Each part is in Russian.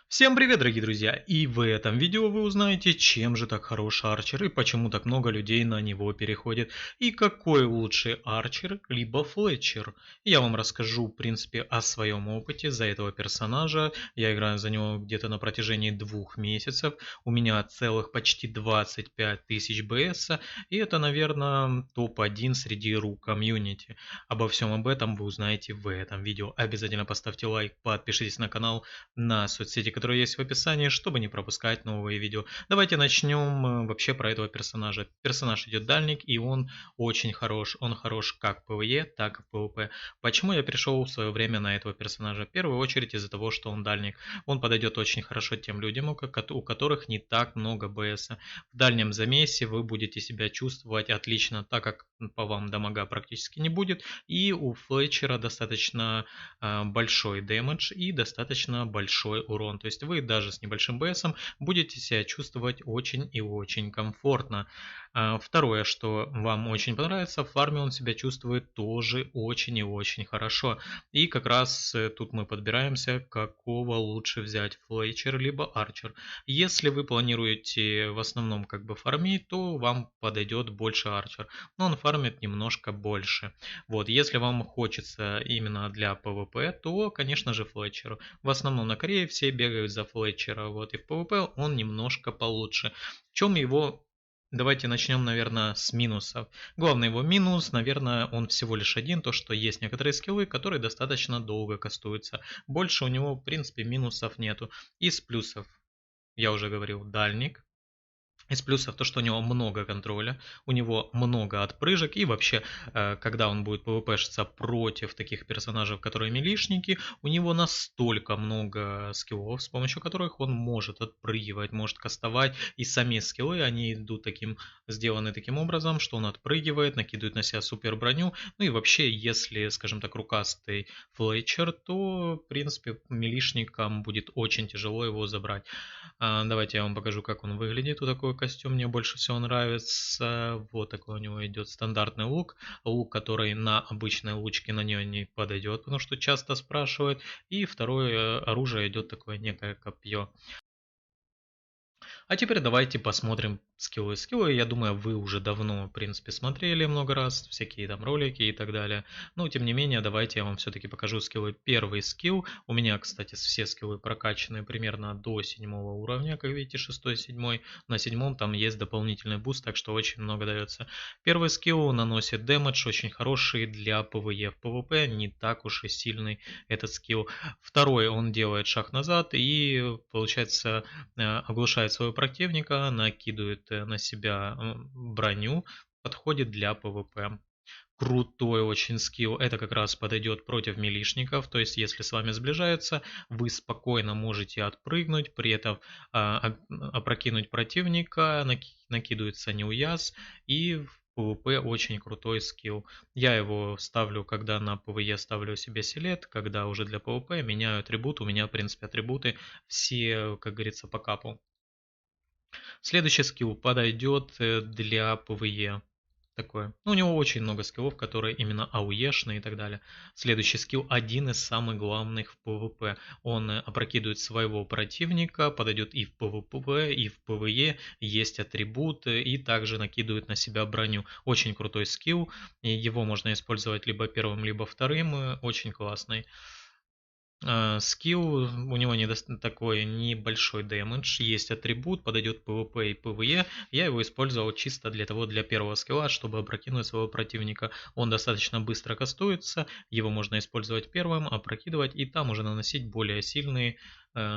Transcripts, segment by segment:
Всем привет, дорогие друзья! И в этом видео вы узнаете, чем же так хорош Арчер и почему так много людей на него переходит, и какой лучший Арчер либо Флетчер. Я вам расскажу, в принципе, о своем опыте за этого персонажа. Я играю за него где-то на протяжении 2 месяцев. У меня целых почти 25 тысяч БС, и это, наверное, топ-1 среди ру комьюнити. Обо всем об этом вы узнаете в этом видео. Обязательно поставьте лайк, подпишитесь на канал, на соцсети, которые есть в описании, чтобы не пропускать новые видео. Давайте начнем вообще про этого персонажа. Персонаж идет дальник, и он очень хорош. Он хорош как в PvE, так и в PvP. Почему я пришел в свое время на этого персонажа? В первую очередь из-за того, что он дальник. Он подойдет очень хорошо тем людям, у которых не так много БС. В дальнем замесе вы будете себя чувствовать отлично, так как по вам дамага практически не будет. И у Флетчера достаточно большой дэмэдж и достаточно большой урон. То есть вы даже с небольшим БСом будете себя чувствовать очень и очень комфортно. Второе, что вам очень понравится, в фарме он себя чувствует тоже очень и очень хорошо. И как раз тут мы подбираемся, какого лучше взять, Флетчер либо Арчер. Если вы планируете в основном как бы фармить, то вам подойдет больше Арчер, но он фармит немножко больше. Вот, если вам хочется именно для PvP, то, конечно же, Флетчеру. В основном на Корее все бегают за Флетчера, вот, и в PvP он немножко получше. В чем его... Давайте начнем, наверное, с минусов. Главный его минус, наверное, он всего лишь один, то что есть некоторые скиллы, которые достаточно долго кастуются. Больше у него, в принципе, минусов нету. Из плюсов, я уже говорил, дальник. Из плюсов то, что у него много контроля, у него много отпрыжек, и вообще, когда он будет пвпшиться против таких персонажей, которые милишники, у него настолько много скиллов, с помощью которых он может отпрыгивать, может кастовать, и сами скиллы, они идут сделаны таким образом, что он отпрыгивает, накидывает на себя супер броню, ну и вообще, если, скажем так, рукастый Флетчер, то, в принципе, милишникам будет очень тяжело его забрать. Давайте я вам покажу, как он выглядит. Вот такой костюм мне больше всего нравится. Вот такой у него идет стандартный лук. Лук, который на обычной лучке на нее не подойдет, потому что часто спрашивают. И второе оружие идет такое некое копье. А теперь давайте посмотрим скиллы. Скиллы, я думаю, вы уже давно, в принципе, смотрели много раз, всякие там ролики и так далее. Но, тем не менее, давайте я вам все-таки покажу скиллы. Первый скилл, у меня, кстати, все скиллы прокачаны примерно до 7 уровня, как видите, 6-7. На 7 там есть дополнительный буст, так что очень много дается. Первый скилл наносит дэмэдж, очень хороший для PvE. В PvP не так уж и сильный этот скилл. Второй, он делает шаг назад и, получается, оглушает своего противника, накидывает на себя броню, подходит для PvP. Крутой очень скилл, это как раз подойдет против милишников, то есть если с вами сближаются, вы спокойно можете отпрыгнуть, при этом опрокинуть противника, накидывается неуяз, и в PvP очень крутой скилл. Я его ставлю, когда на PvE ставлю себе селект, когда уже для PvP меняю атрибут, у меня в принципе атрибуты все, как говорится, по капу. Следующий скилл подойдет для PvE. Такое. Ну, у него очень много скиллов, которые именно ауешные и так далее. Следующий скилл один из самых главных в PvP. Он опрокидывает своего противника, подойдет и в PvP, и в PvE. Есть атрибут и также накидывает на себя броню. Очень крутой скилл. И его можно использовать либо первым, либо вторым. Очень классный. Скилл, у него такой небольшой дэмэдж, есть атрибут, подойдет PvP и PvE. Я его использовал чисто для первого скилла, чтобы опрокинуть своего противника. Он достаточно быстро кастуется, его можно использовать первым, опрокидывать и там уже наносить более сильные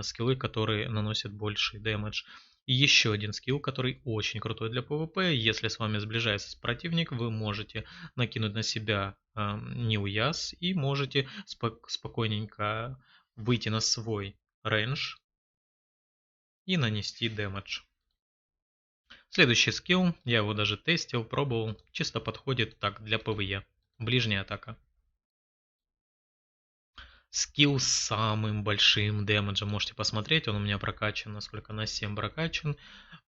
скиллы, которые наносят больший дэмэдж. И еще один скилл, который очень крутой для PvP. Если с вами сближается противник, вы можете накинуть на себя неуяз и можете спокойненько выйти на свой рейндж и нанести дэмэдж. Следующий скилл, я его даже тестил, пробовал, чисто подходит так для PvE. Ближняя атака. Скилл с самым большим дэмэджем. Можете посмотреть, он у меня прокачан, насколько на 7 прокачан.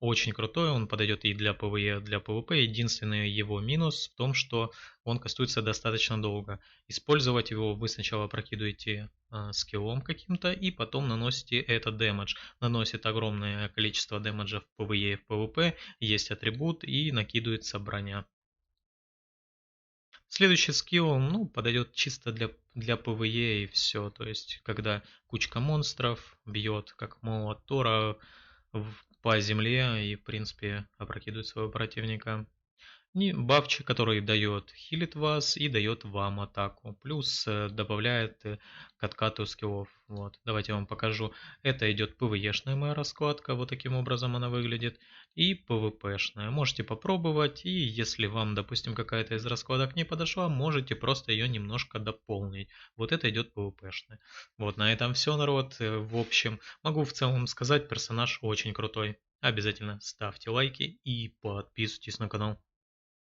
Очень крутой, он подойдет и для ПВЕ, для ПВП. Единственный его минус в том, что он кастуется достаточно долго. Использовать его вы сначала прокидываете скиллом каким-то и потом наносите этот дэмэдж. Наносит огромное количество дэмэджа в ПВЕ и в ПВП. Есть атрибут и накидывается броня. Следующий скилл, ну, подойдет чисто для ПВЕ и все. То есть, когда кучка монстров бьет, как молот Тора по земле и, в принципе, опрокидывает своего противника. И бафчик, который дает, хилит вас и дает вам атаку. Плюс добавляет к откату скиллов. Вот. Давайте я вам покажу. Это идет PvE-шная моя раскладка. Вот таким образом она выглядит. И PvP-шная. Можете попробовать. И если вам, допустим, какая-то из раскладок не подошла, можете просто ее немножко дополнить. Вот это идет PvP-шная. Вот на этом все, народ. В общем, могу в целом сказать, персонаж очень крутой. Обязательно ставьте лайки и подписывайтесь на канал.